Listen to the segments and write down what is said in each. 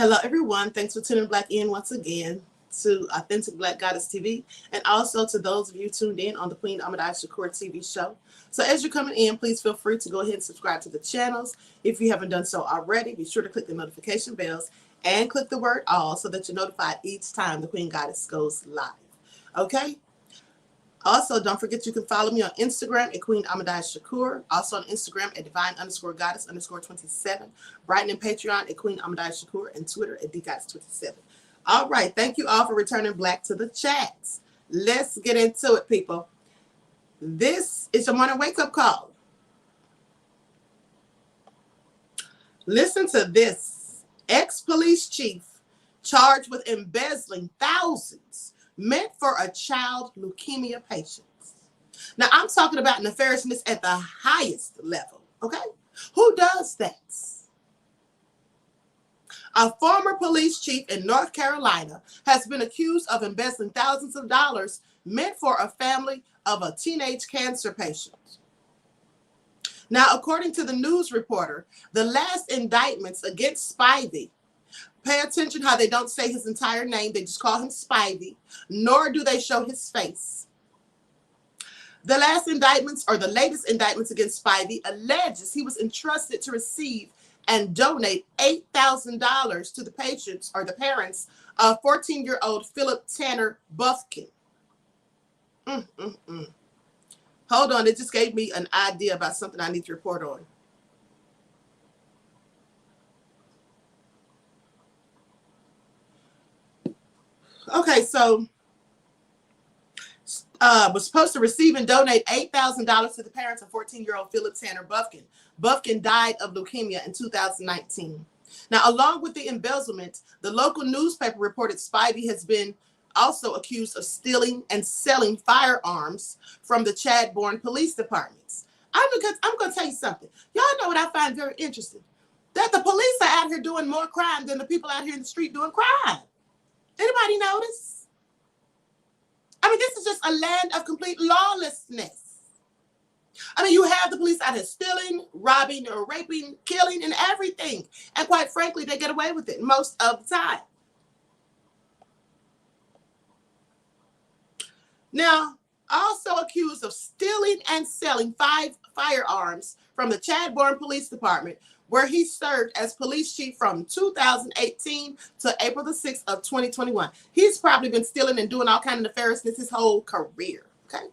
Hello, everyone. Thanks for tuning back in once again to Authentic Black Goddess TV, and also to those of you tuned in on the QueenAShakur TV show. So as you're coming in, please feel free to go ahead and subscribe to the channels. If you haven't done so already, be sure to click the notification bells and click the word all so that you're notified each time the Queen Goddess goes live. Okay? Also, don't forget you can follow me on Instagram at QueenAShakur. Also on Instagram at divine_goddess_27. Brighton and Patreon at QueenAShakur. And Twitter at DGoddess27. All right. Thank you all for returning black to the chats. Let's get into it, people. This is your morning wake-up call. Listen to this. Ex-police chief charged with embezzling thousands meant for a child leukemia patient. Now, I'm talking about nefariousness at the highest level, okay? Who does that? A former police chief in North Carolina has been accused of embezzling thousands of dollars meant for a family of a teenage cancer patient. Now, according to the news reporter, the last indictments against Spivey, pay attention how they don't say his entire name. They just call him Spivey, nor do they show his face. The last indictments, or the latest indictments against Spivey, alleges he was entrusted to receive and donate $8,000 to the patients or the parents of 14-year-old Philip Tanner Buffkin. Hold on, it just gave me an idea about something I need to report on. Okay, so was supposed to receive and donate $8,000 to the parents of 14-year-old Philip Tanner Buffkin. Buffkin died of leukemia in 2019. Now, along with the embezzlement, the local newspaper reported Spivey has been also accused of stealing and selling firearms from the Chadbourne police departments. I'm going to tell you something. Y'all know what I find very interesting? That the police are out here doing more crime than the people out here in the street doing crime. Anybody notice? I mean, this is just a land of complete lawlessness. I mean, you have the police out here stealing, robbing, or raping, killing, and everything. And quite frankly, they get away with it most of the time. Now, also accused of stealing and selling 5 firearms from the Chadbourne Police Department, where he served as police chief from 2018 to April the 6th of 2021. He's probably been stealing and doing all kinds of nefariousness his whole career, okay?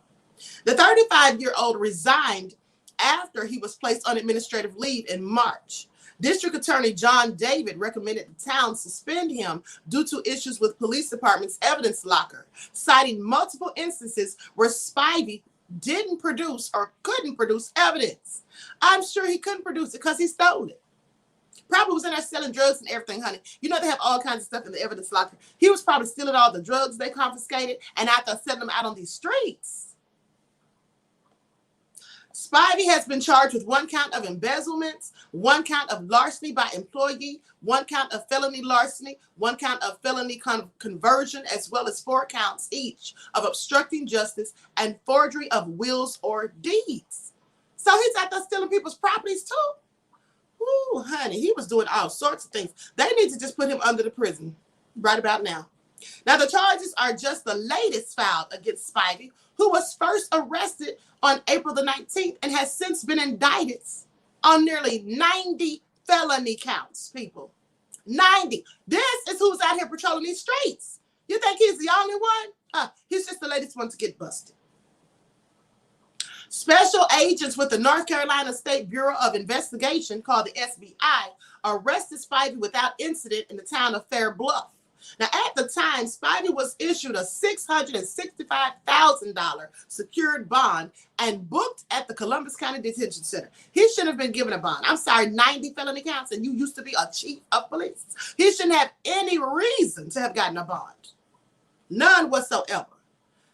The 35-year-old resigned after he was placed on administrative leave in March. District Attorney John David recommended the town suspend him due to issues with police department's evidence locker, citing multiple instances where Spivey didn't produce or couldn't produce evidence. I'm sure he couldn't produce it because he stole it. Probably was in there selling drugs and everything, honey. You know they have all kinds of stuff in the evidence locker. He was probably stealing all the drugs they confiscated and after selling them out on these streets. Spivey has been charged with 1 count of embezzlement, 1 count of larceny by employee, 1 count of felony larceny, 1 count of felony conversion, as well as 4 counts each of obstructing justice and forgery of wills or deeds. So he's out there stealing people's properties too. Ooh, honey, he was doing all sorts of things. They need to just put him under the prison right about now. Now, the charges are just the latest filed against Spivey, who was first arrested on April the 19th and has since been indicted on nearly 90 felony counts, people. 90. This is who's out here patrolling these streets. You think he's the only one? He's just the latest one to get busted. Special agents with the North Carolina State Bureau of Investigation, called the SBI, arrested Spivey without incident in the town of Fair Bluff. Now, at the time, Spivey was issued a $665,000 secured bond and booked at the Columbus County Detention Center. He shouldn't have been given a bond. I'm sorry, 90 felony counts, and you used to be a chief of police. He shouldn't have any reason to have gotten a bond. None whatsoever.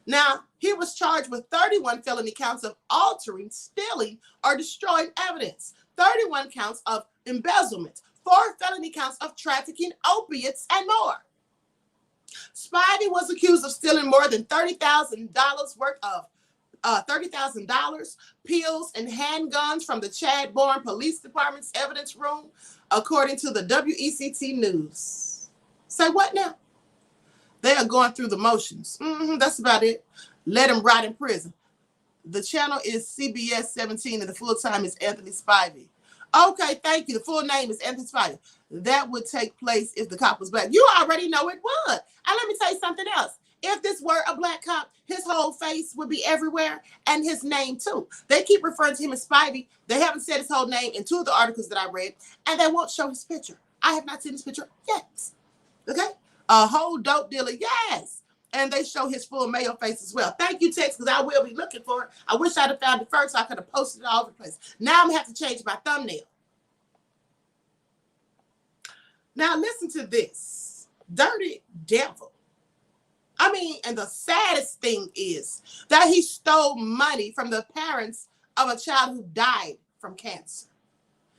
Now, he was charged with 31 felony counts of altering, stealing, or destroying evidence, 31 counts of embezzlement, 4 felony counts of trafficking opiates, and more. Spivey was accused of stealing more than $30,000 worth of $30,000, pills, and handguns from the Chadbourne Police Department's evidence room, according to the WECT News. Say what now? They are going through the motions. That's about it. Let him rot in prison. The channel is CBS 17 and the full time is Anthony Spivey. Okay, thank you. The full name is Anthony Spivey. That would take place if the cop was black. You already know it would. And let me tell you something else. If this were a black cop, his whole face would be everywhere and his name too. They keep referring to him as Spivey. They haven't said his whole name in 2 of the articles that I read, and they won't show his picture. I have not seen his picture yet. Okay? A whole dope dealer, yes. And they show his full male face as well. Thank you, Tex, because I will be looking for it. I wish I'd have found it first so I could have posted it all over the place. Now I'm going to have to change my thumbnail. Now listen to this. Dirty devil. I mean, and the saddest thing is that he stole money from the parents of a child who died from cancer.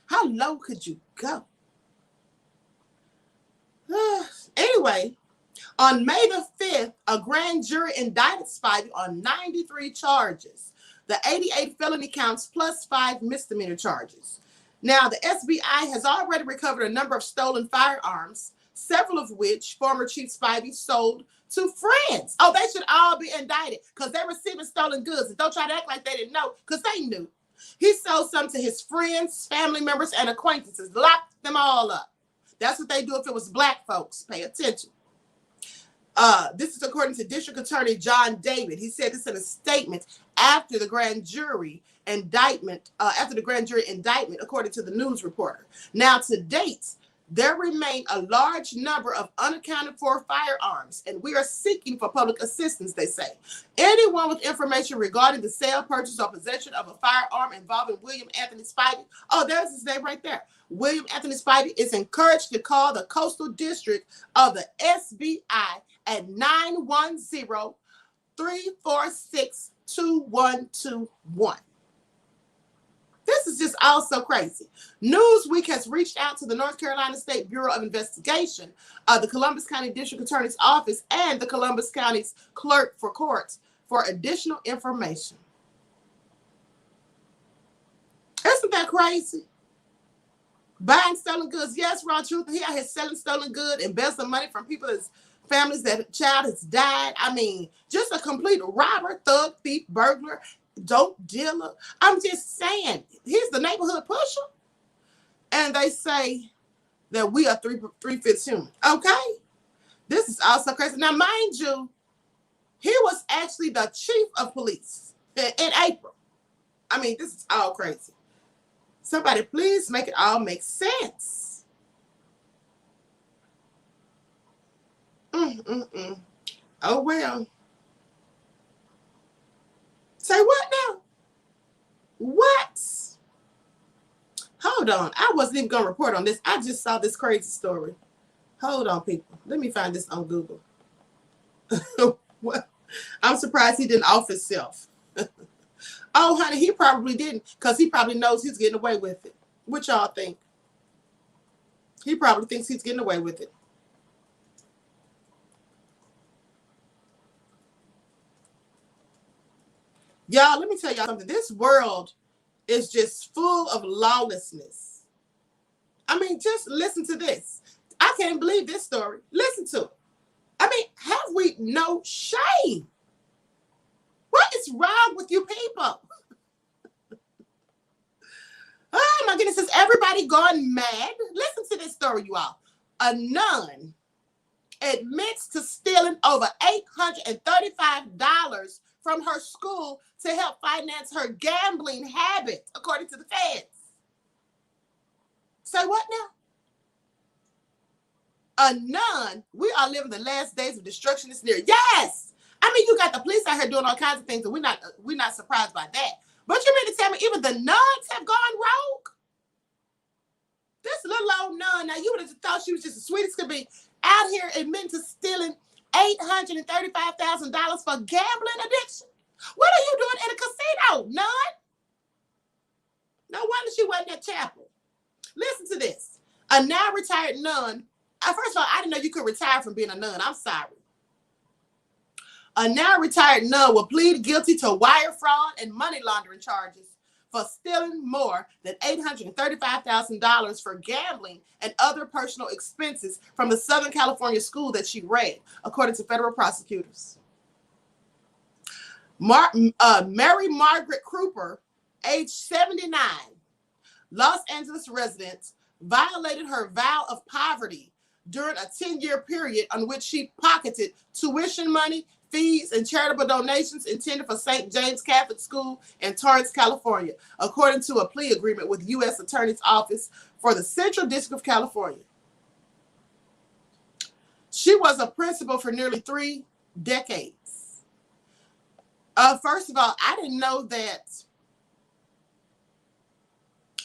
How low could you go? Anyway, on May the 5th, a grand jury indicted Spivey on 93 charges, the 88 felony counts plus 5 misdemeanor charges. Now, the SBI has already recovered a number of stolen firearms, several of which former Chief Spivey sold to friends. Oh, they should all be indicted because they're receiving stolen goods. And don't try to act like they didn't know because they knew. He sold some to his friends, family members, and acquaintances, locked them all up. That's what they do if it was black folks. Pay attention. This is according to District Attorney John David. He said this in a statement after the grand jury indictment, according to the news reporter. Now, to date, there remain a large number of unaccounted for firearms, and we are seeking for public assistance, they say. Anyone with information regarding the sale, purchase, or possession of a firearm involving William Anthony Spivey, oh, there's his name right there. William Anthony Spivey is encouraged to call the Coastal District of the SBI at 910-346-2121. This is just also crazy. Newsweek has reached out to the North Carolina State Bureau of Investigation, the Columbus County District Attorney's Office, and the Columbus County's Clerk for Courts for additional information. Isn't that crazy? Buying stolen goods. Yes, Raw Truth. He out here selling stolen goods, embezzling money from people's families that a child has died. I mean, just a complete robber, thug, thief, burglar, dope dealer. I'm just saying, he's the neighborhood pusher. And they say that we are three-fifths human. Okay? This is also crazy. Now, mind you, he was actually the chief of police in April. I mean, this is all crazy. Somebody please make it all make sense. Oh, well. Say what now? What? Hold on. I wasn't even going to report on this. I just saw this crazy story. Hold on, people. Let me find this on Google. Well, I'm surprised he didn't off himself. Oh, honey, he probably didn't because he probably knows he's getting away with it. What y'all think? He probably thinks he's getting away with it. Y'all, let me tell y'all something. This world is just full of lawlessness. I mean, just listen to this. I can't believe this story. Listen to it. I mean, have we no shame? What is wrong with you people? Oh my goodness, is everybody gone mad? Listen to this story, you all. A nun admits to stealing over $835 from her school to help finance her gambling habit, according to the feds. Say what now? A nun, we are living the last days of destruction is near. Yes! I mean, you got the police out here doing all kinds of things, and we're not surprised by that. But you mean to tell me even the nuns have gone rogue? This little old nun, now you would have thought she was just the sweetest could be, out here admitting to stealing $835,000 for gambling addiction. What are you doing in a casino, nun? No wonder she wasn't at chapel. Listen to this. A now retired nun. First of all, I didn't know you could retire from being a nun. I'm sorry. A now retired nun will plead guilty to wire fraud and money laundering charges for stealing more than $835,000 for gambling and other personal expenses from the Southern California school that she ran, according to federal prosecutors. Mary Margaret Cooper, age 79, Los Angeles resident, violated her vow of poverty during a 10-year period on which she pocketed tuition money, fees, and charitable donations intended for St. James Catholic School in Torrance, California, according to a plea agreement with U.S. Attorney's Office for the Central District of California. She was a principal for nearly 3 decades. First of all, I didn't know that.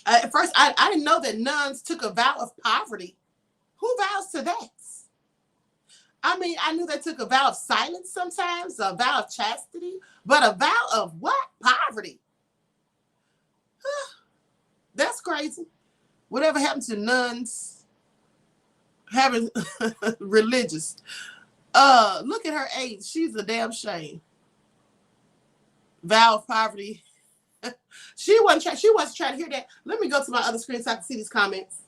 At first, I didn't know that nuns took a vow of poverty. Who vows to that? I mean, I knew they took a vow of silence sometimes, a vow of chastity, but a vow of what? Poverty. That's crazy. Whatever happened to nuns having religious? Look at her age. She's a damn shame. Vow of poverty. She wasn't trying to hear that. Let me go to my other screen so I can see these comments.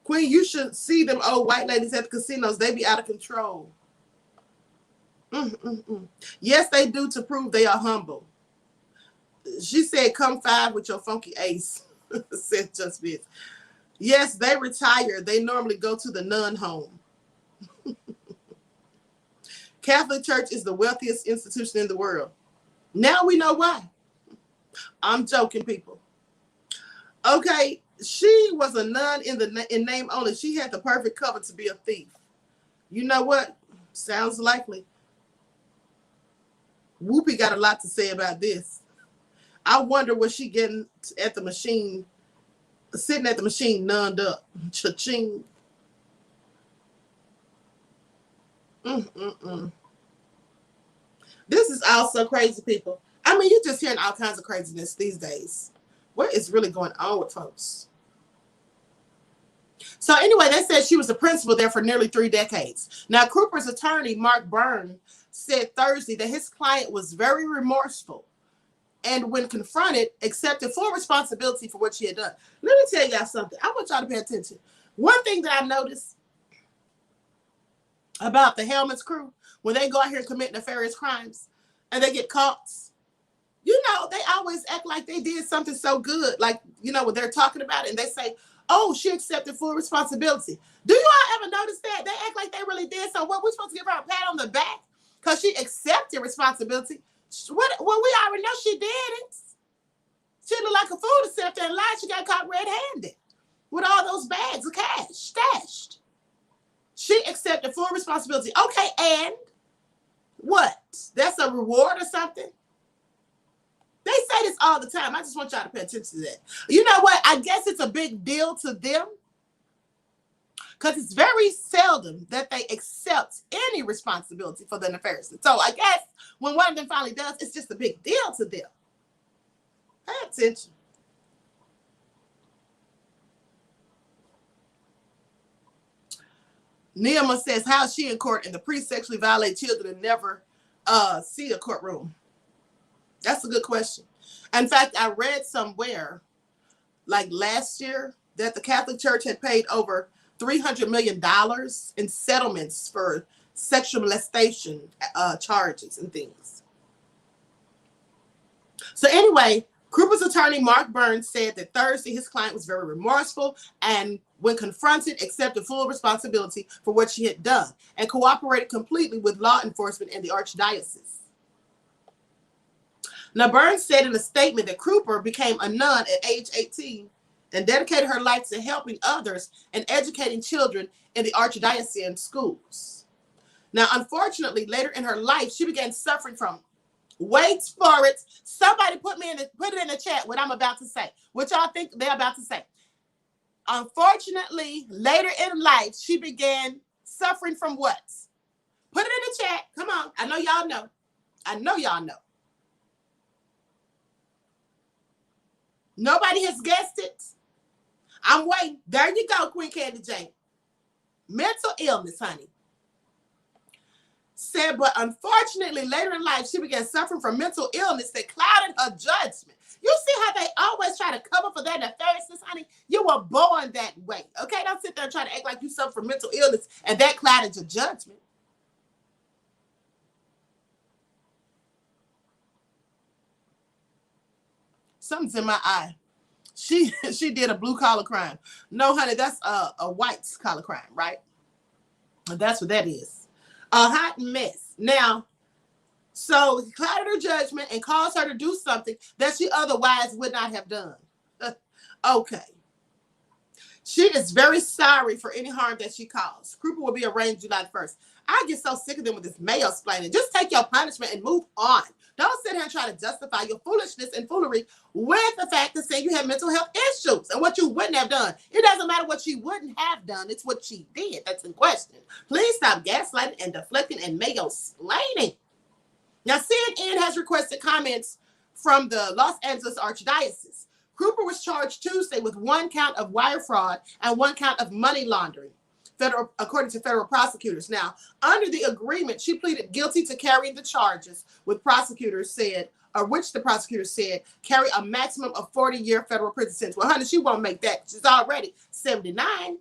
Queen, you should see them old white ladies at the casinos. They be out of control. Yes, they do, to prove they are humble. She said, come 5 with your funky ace, said Just Biz. Yes, they retire. They normally go to the nun home. Catholic Church is the wealthiest institution in the world. Now we know why. I'm joking, people. Okay, she was a nun in name only. She had the perfect cover to be a thief. You know what? Sounds likely. Whoopi got a lot to say about this. I wonder what she getting at the machine, sitting at the machine, nunned up. Cha-ching. This is also crazy, people. I mean, you're just hearing all kinds of craziness these days. What is really going on with folks? So anyway, they said she was a principal there for nearly 3 decades. Now, Cooper's attorney, Mark Byrne, said Thursday that his client was very remorseful and when confronted, accepted full responsibility for what she had done. Let me tell y'all something. I want y'all to pay attention. One thing that I noticed about the Hellman's crew, when they go out here and commit nefarious crimes and they get caught, you know, they always act like they did something so good. Like, you know, when they're talking about it and they say, oh, she accepted full responsibility. Do you all ever notice that? They act like they really did. So what, we're supposed to give her a pat on the back because she accepted responsibility? Well, we already know she didn't. She looked like a fool to sit there and lie. She got caught red-handed with all those bags of cash stashed. She accepted full responsibility. Okay, and what? That's a reward or something? They say this all the time. I just want y'all to pay attention to that. You know what? I guess it's a big deal to them because it's very seldom that they accept any responsibility for the nefarious. So I guess when one of them finally does, it's just a big deal to them. Pay attention. Neema says, how is she in court and the priest sexually violate children and never see a courtroom? That's a good question. In fact, I read somewhere, like last year, that the Catholic Church had paid over $300 million in settlements for sexual molestation charges and things. So anyway, Cooper's attorney, Mark Burns, said that Thursday his client was very remorseful and when confronted, accepted full responsibility for what she had done and cooperated completely with law enforcement in the archdiocese. Now, Burns said in a statement that Cooper became a nun at age 18 and dedicated her life to helping others and educating children in the archdiocesan schools. Now, unfortunately, later in her life, she began suffering from, wait for it, somebody put it in the chat what I'm about to say, what y'all think they're about to say. Unfortunately, later in life, she began suffering from what? Put it in the chat. Come on. I know y'all know. I know y'all know. Nobody has guessed it. I'm waiting. There you go, Queen Candy Jane. Mental illness, honey. said, but unfortunately, later in life, she began suffering from mental illness that clouded her judgment. You see how they always try to cover for their nefariousness, honey? You were born that way, okay? Don't sit there and try to act like you suffer from mental illness and that clouded your judgment. Something's in my eye. She did a blue collar crime. No, honey, that's a white collar crime, right? And that's what that is. A hot mess. Now, so he clouded her judgment and caused her to do something that she otherwise would not have done. Okay. She is very sorry for any harm that she caused. Cooper will be arraigned July 1st. I get so sick of them with this mayo splaining. Just take your punishment and move on. Don't sit here and try to justify your foolishness and foolery with the fact that say you have mental health issues and what you wouldn't have done. It doesn't matter what she wouldn't have done. It's what she did that's in question. Please stop gaslighting and deflecting and mayo splaining. Now, CNN has requested comments from the Los Angeles Archdiocese. Cooper was charged Tuesday with 1 count of wire fraud and 1 count of money laundering, according to federal prosecutors. Now, under the agreement, she pleaded guilty to carrying the charges, which the prosecutor said carry a maximum of 40-year federal prison sentence. Well, honey, she won't make that. She's already 79.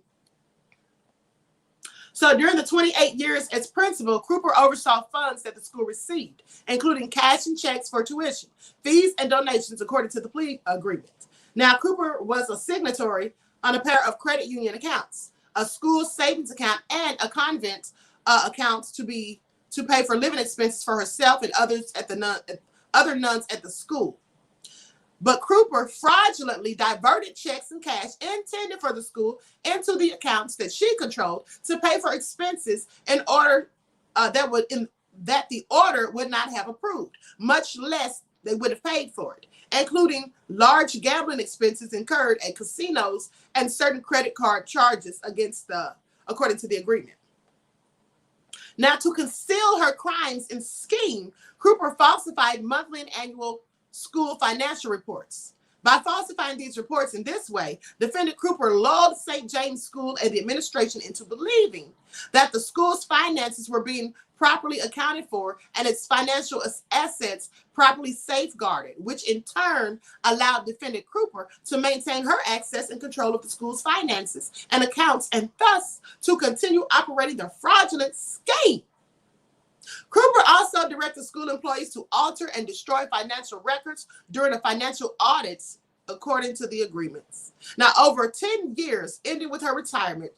So during the 28 years as principal, Cooper oversaw funds that the school received, including cash and checks for tuition, fees, and donations, according to the plea agreement. Now, Cooper was a signatory on a pair of credit union accounts, a school savings account, and a convent account to pay for living expenses for herself and others at other nuns at the school. But Cooper fraudulently diverted checks and cash intended for the school into the accounts that she controlled to pay for expenses in order that the order would not have approved, much less they would have paid for it, including large gambling expenses incurred at casinos and certain credit card charges according to the agreement. Now, to conceal her crimes and scheme, Cooper falsified monthly and annual school financial reports. By falsifying these reports in this way, defendant Cooper lulled St. James School and the administration into believing that the school's finances were being properly accounted for and its financial assets properly safeguarded, which in turn allowed defendant Cooper to maintain her access and control of the school's finances and accounts, and thus to continue operating the fraudulent scheme. Cooper also directed school employees to alter and destroy financial records during the financial audits, according to the agreements. Now, over 10 years, ending with her retirement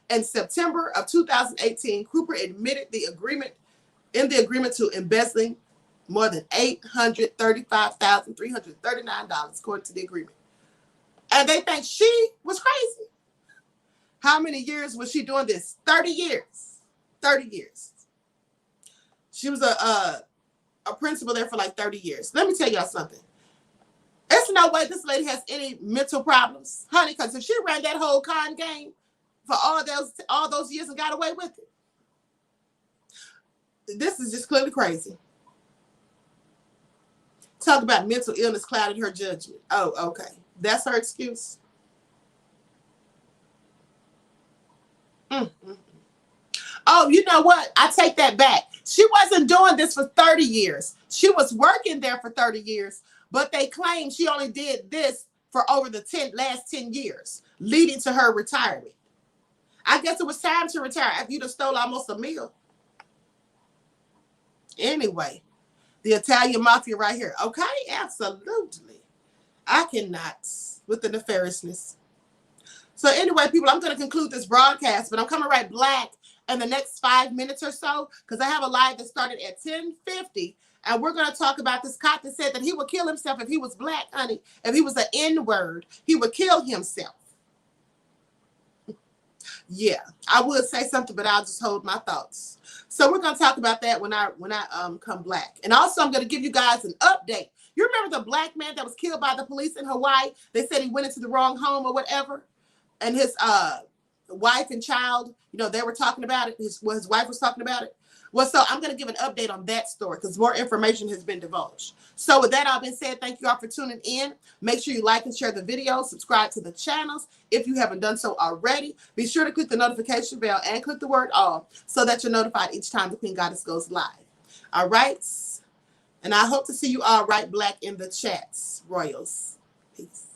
in September of 2018, Cooper admitted the agreement to embezzling more than $835,339, according to the agreement. And they think she was crazy. How many years was she doing this? 30 years. 30 years. She was a principal there for like 30 years. Let me tell y'all something. There's no way this lady has any mental problems, honey, because if she ran that whole con game for all those years and got away with it, this is just clearly crazy. Talk about mental illness clouded her judgment. Oh, okay. That's her excuse. Oh, you know what? I take that back. She wasn't doing this for 30 years. She was working there for 30 years, but they claim she only did this for over the last 10 years, leading to her retirement. I guess it was time to retire after you stole almost a meal. Anyway, the Italian mafia right here. Okay, absolutely. I cannot with the nefariousness. So anyway, people, I'm going to conclude this broadcast, but I'm coming right back in the next 5 minutes or so, because I have a live that started at 10:50, and we're going to talk about this cop that said that he would kill himself if he was black, honey. If he was an N-word, he would kill himself. Yeah, I would say something, but I'll just hold my thoughts. So we're going to talk about that when I come back. And also, I'm going to give you guys an update. You remember the black man that was killed by the police in Hawaii? They said he went into the wrong home or whatever, and his wife and child, they were talking about it. His wife was talking about it. Well, so I'm going to give an update on that story because more information has been divulged. So with that all being said, thank you all for tuning in. Make sure you like and share the video, subscribe to the channels if you haven't done so already. Be sure to click the notification bell and click the word all so that you're notified each time the Queen Goddess goes live. All right. And I hope to see you all right black in the chats, Royals. Peace.